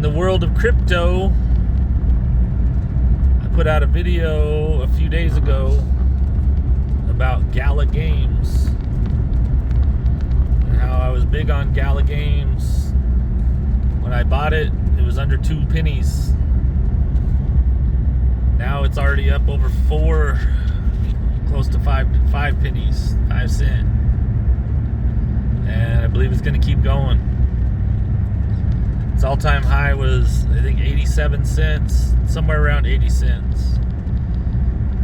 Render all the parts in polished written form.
In the world of crypto, I put out a video a few days ago about Gala Games and how I was big on Gala Games. When I bought it, it was under 2 pennies. Now it's already up over 4, close to 5 pennies, 5 cents. And I believe it's going to keep going. Its all-time high was, I think, 87 cents, somewhere around 80 cents.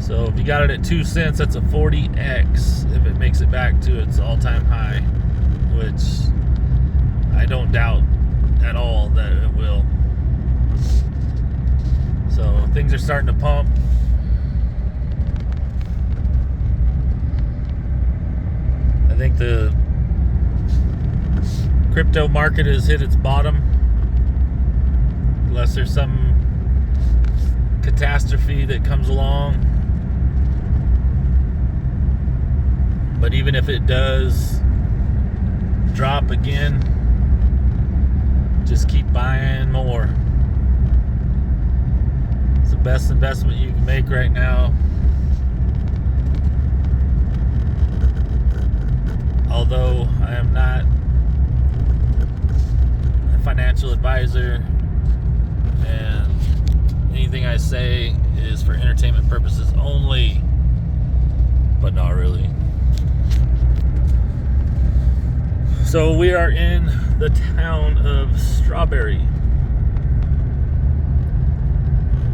So if you got it at 2 cents, that's a 40x if it makes it back to its all-time high, which I don't doubt at all that it will. So things are starting to pump. I think the crypto market has hit its bottom, unless there's some catastrophe that comes along. But even if it does drop again, just keep buying more. It's the best investment you can make right now. Although I am not a financial advisor, and anything I say is for entertainment purposes only, but not really. So we are in the town of Strawberry.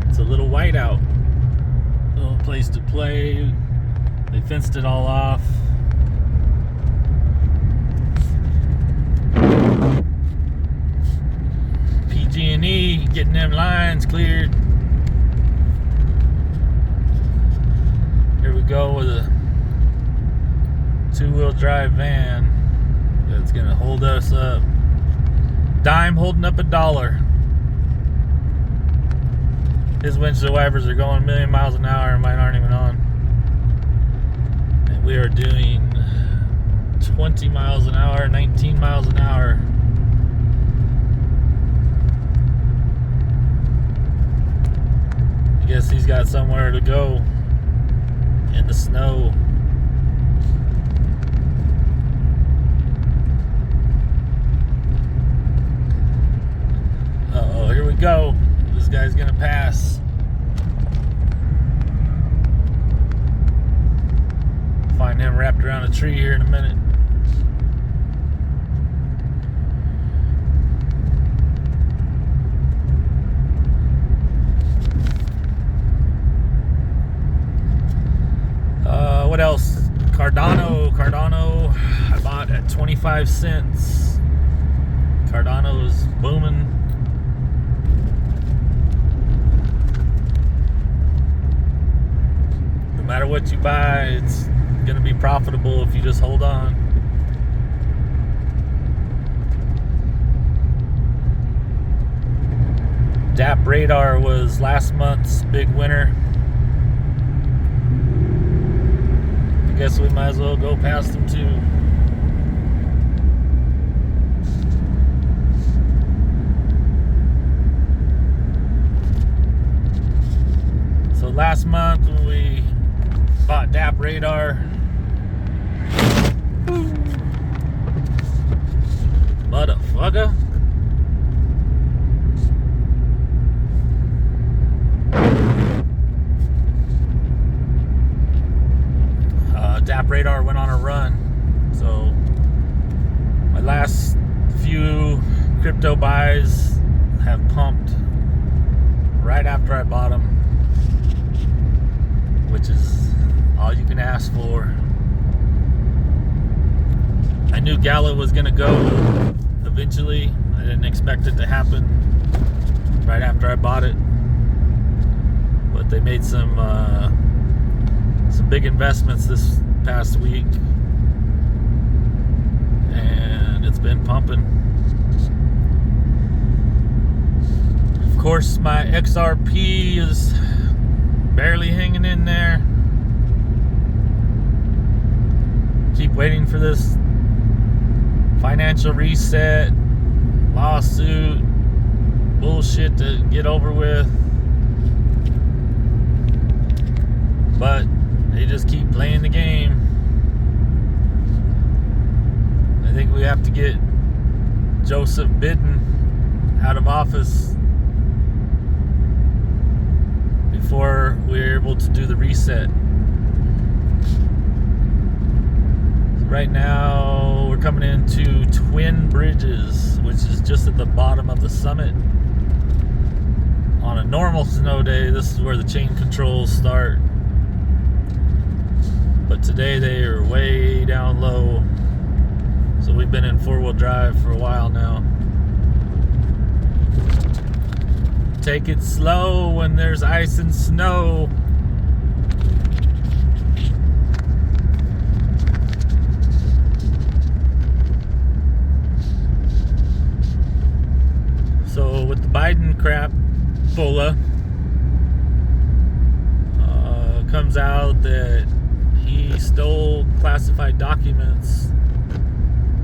It's a little whiteout, little place to play. They fenced it all off. PG&E getting them lines cleared. Here we go with a 2-wheel drive van that's gonna hold us up. Dime holding up $1. His windshield wipers are going a million miles an hour and mine aren't even on. And we are doing 20 miles an hour, 19 miles an hour. I guess he's got somewhere to go in the snow. Uh-oh, here we go. This guy's gonna pass. Find him wrapped around a tree here in a minute. What else? Cardano I bought at 25 cents. Cardano's booming. No matter what you buy, it's gonna be profitable if you just hold on. DAP Radar was last month's big winner. I guess we might as well go past them too. So last month when we bought DAP Radar, motherfucker. DAP Radar went on a run. So my last few crypto buys have pumped right after I bought them, which is all you can ask for. I knew Gala was gonna go eventually. I didn't expect it to happen right after I bought it, but they made some big investments this past week, and it's been pumping. Of course, my XRP is barely hanging in there. Keep waiting for this financial reset lawsuit bullshit to get over with. But they just keep playing the game. I think we have to get Joseph Biden out of office before we're able to do the reset. Right now, we're coming into Twin Bridges, which is just at the bottom of the summit. On a normal snow day, this is where the chain controls start. But today they are way down low. So we've been in four-wheel drive for a while now. Take it slow when there's ice and snow. So with the Biden crap, Fola, comes out that he stole classified documents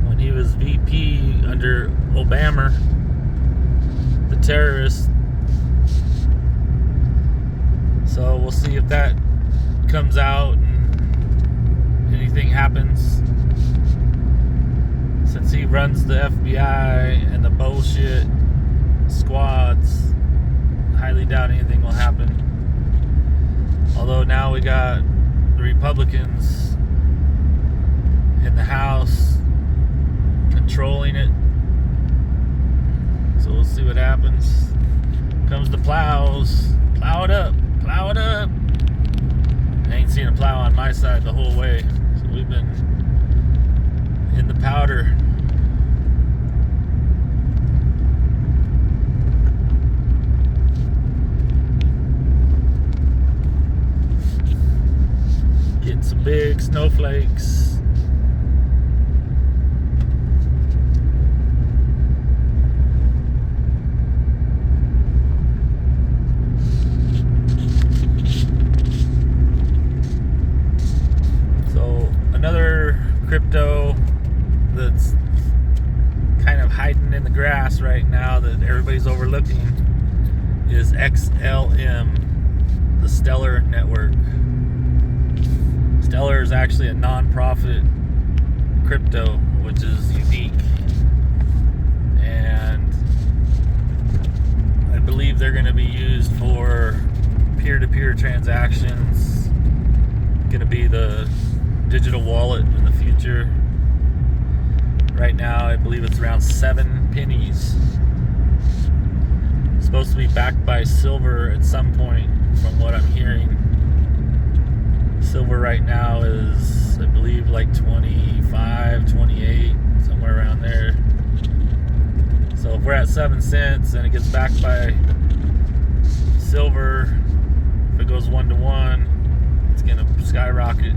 when he was VP under Obama, the terrorist. So we'll see if that comes out and anything happens. Since he runs the FBI and the bullshit squads, highly doubt anything will happen. Although now we got the Republicans in the House controlling it. So we'll see what happens. Comes the plows. Plow it up. Plow it up. I ain't seen a plow on my side the whole way. So we've been in the powder. Getting some big snowflakes. So another crypto that's kind of hiding in the grass right now that everybody's overlooking is XLM, the Stellar Network. Stellar is actually a non-profit crypto, which is unique, and I believe they're going to be used for peer-to-peer transactions. Going to be the digital wallet in the future. Right now, I believe it's around 7 pennies. It's supposed to be backed by silver at some point, from what I'm hearing. Silver right now is, I believe, like 25, 28, somewhere around there. So if we're at 7 cents and it gets backed by silver, if it goes 1-to-1, it's going to skyrocket.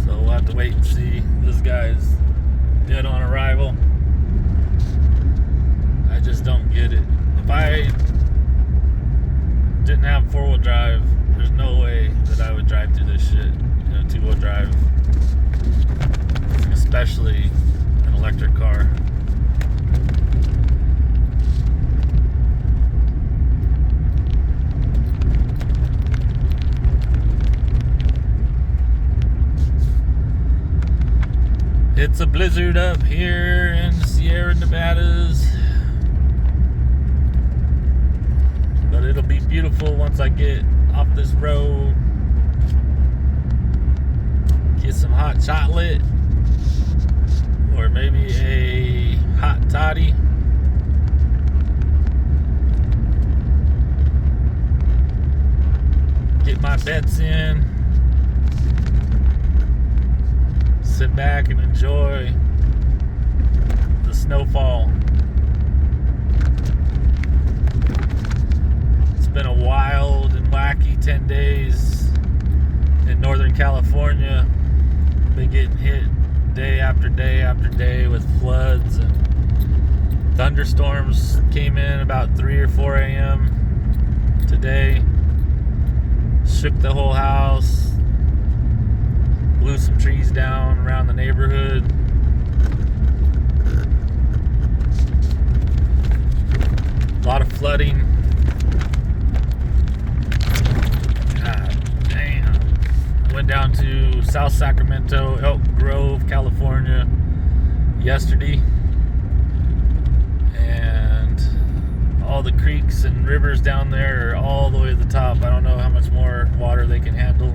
So we'll have to wait and see. This guy's dead on arrival. I just don't get it. If I didn't have four-wheel drive, there's no way that I would drive through this shit in a two-wheel drive, especially an electric car. It's a blizzard up here in the Sierra Nevadas. But it'll be beautiful once I get off this road. Get some hot chocolate. Or maybe a hot toddy. Get my bets in. Sit back and enjoy the snowfall. It's been a wild and wacky 10 days in Northern California. Been getting hit day after day after day with floods, and thunderstorms came in about 3 or 4 a.m. today. Shook the whole house. Blew some trees down around the neighborhood. South Sacramento, Elk Grove, California yesterday. And all the creeks and rivers down there are all the way to the top. I don't know how much more water they can handle.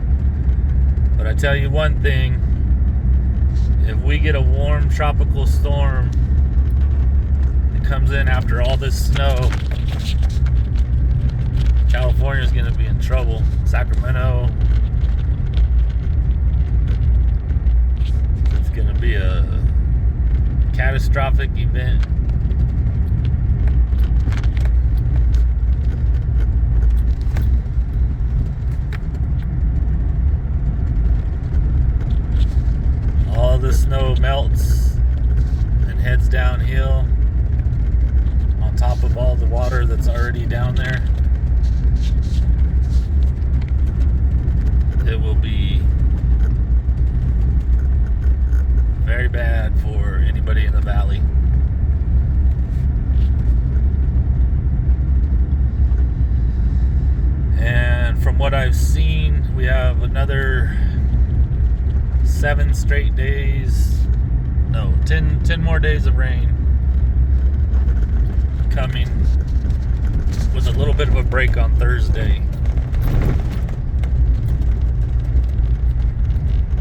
But I tell you one thing, if we get a warm tropical storm that comes in after all this snow, California's going to be in trouble. Sacramento, it's going to be a catastrophic event. All the snow melts and heads downhill on top of all the water that's already down there. It will be very bad for anybody in the valley. And from what I've seen, we have another 7 straight days, no, 10 more days of rain coming, with a little bit of a break on Thursday.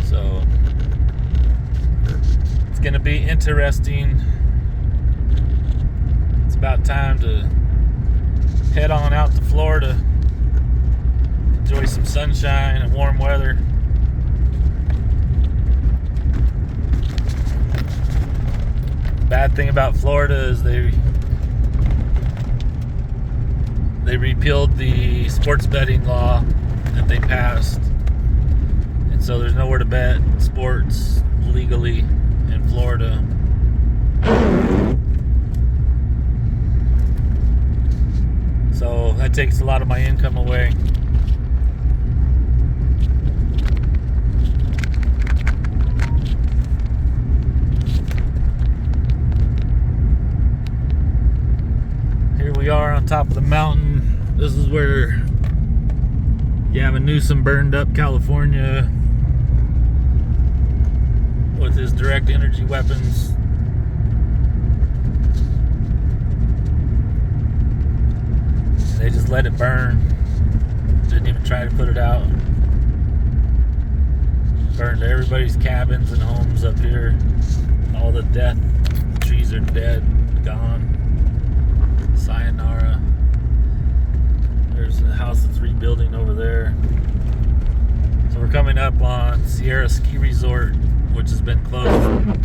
So it's going to be interesting. It's about time to head on out to Florida, enjoy some sunshine and warm weather. Bad thing about Florida is they repealed the sports betting law that they passed, and so there's nowhere to bet sports legally in Florida. So that takes a lot of my income away. We are on top of the mountain. This is where Gavin Newsom burned up California with his direct energy weapons. They just let it burn. Didn't even try to put it out. Burned everybody's cabins and homes up here. All the death. The trees are dead, gone. Sayonara. There's a house that's rebuilding over there. So we're coming up on Sierra Ski Resort, which has been closed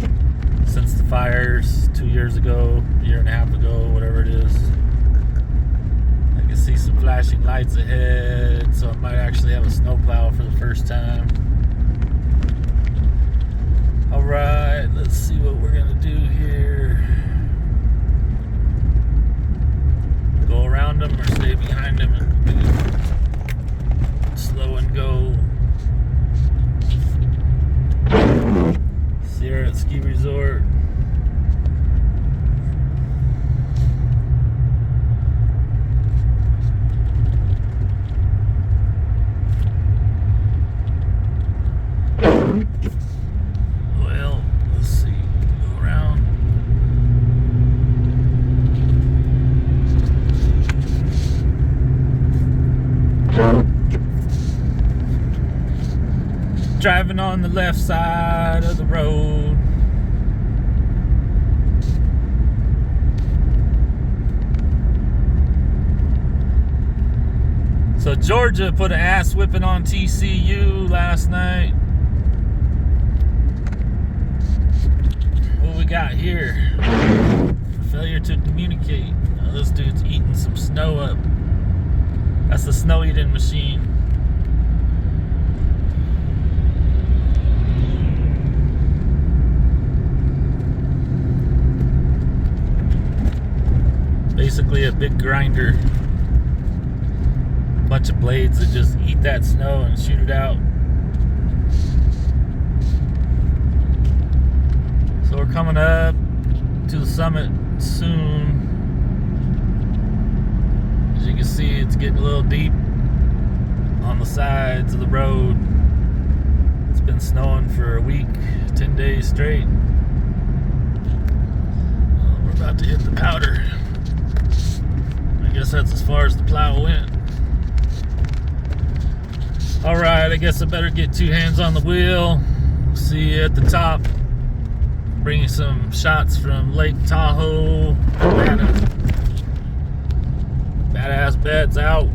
since the fires 2 years ago, a year and a half ago, whatever it is. I can see some flashing lights ahead, so I might actually have a snowplow for the first time. Alright, let's see what we're gonna do here. Go around them or stay behind them and slow and go. Sierra Ski Resort. Well, let's see. Go around. Driving on the left side of the road. So Georgia put an ass whipping on TCU last night. What we got here? Failure to communicate. Oh, this dude's eating some snow up. That's the snow eating machine. Basically a big grinder. Bunch of blades that just eat that snow and shoot it out. So we're coming up to the summit soon. As you can see, it's getting a little deep on the sides of the road. It's been snowing for a week, 10 days straight. We're about to hit the powder. I guess that's as far as the plow went. Alright, I guess I better get 2 hands on the wheel. See you at the top. Bringing some shots from Lake Tahoe. Badass beds out.